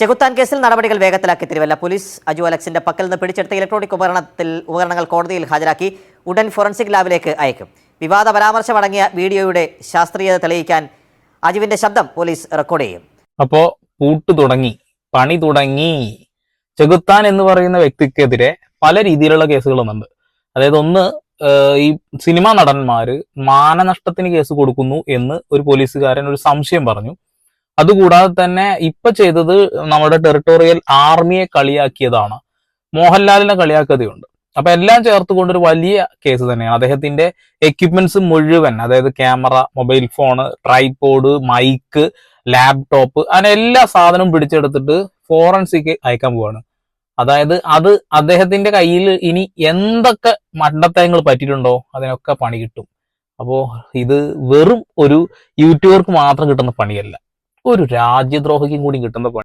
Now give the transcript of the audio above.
ചെകുത്താൻ കേസിൽ നടപടികൾ വേഗത്തിലാക്കി തിരുവല്ല പോലീസ്. അജു അലക്സിന്റെ പക്കൽ നിന്ന് പിടിച്ചെടുത്ത ഇലക്ട്രോണിക് ഉപകരണങ്ങൾ കോടതിയിൽ ഹാജരാക്കി ഉടൻ ഫോറൻസിക് ലാബിലേക്ക് അയക്കും. വിവാദ പരാമർശമടങ്ങിയ വീഡിയോയുടെ ശാസ്ത്രീയത തെളിയിക്കാൻ അജുവിന്റെ ശബ്ദം പോലീസ് റെക്കോർഡ് ചെയ്യും. അപ്പോ പൂട്ട് തുടങ്ങി, പണി തുടങ്ങി. ചെകുത്താൻ എന്ന് പറയുന്ന വ്യക്തിക്കെതിരെ പല രീതിയിലുള്ള കേസുകളുമുണ്ട്. അതായത് ഒന്ന്, ഈ സിനിമാ നടന്മാര് മാനനഷ്ടത്തിന് കേസ് കൊടുക്കുന്നു എന്ന് ഒരു പോലീസുകാരൻ ഒരു സംശയം പറഞ്ഞു. അതുകൂടാതെ തന്നെ ഇപ്പൊ ചെയ്തത് നമ്മുടെ ടെറിട്ടോറിയൽ ആർമിയെ കളിയാക്കിയതാണ്. മോഹൻലാലിനെ കളിയാക്കിയതുണ്ട്. അപ്പൊ എല്ലാം ചേർത്തുകൊണ്ടൊരു വലിയ കേസ് തന്നെയാണ്. അദ്ദേഹത്തിന്റെ എക്യുപ്മെന്റ്സ് മുഴുവൻ, അതായത് camera, mobile phone, tripod, mike, laptop, അങ്ങനെ എല്ലാ സാധനവും പിടിച്ചെടുത്തിട്ട് ഫോറൻസിക് അയക്കാൻ പോവാണ്. അതായത് അത് അദ്ദേഹത്തിന്റെ കയ്യിൽ ഇനി എന്തൊക്കെ മണ്ടത്തരങ്ങൾ പറ്റിയിട്ടുണ്ടോ അതിനൊക്കെ പണി കിട്ടും. അപ്പോ ഇത് വെറും ഒരു യൂട്യൂബർക്ക് മാത്രം കിട്ടുന്ന പണിയല്ല, ഒരു രാജ്യദ്രോഹിക്കും കൂടി കിട്ടുന്ന പണി.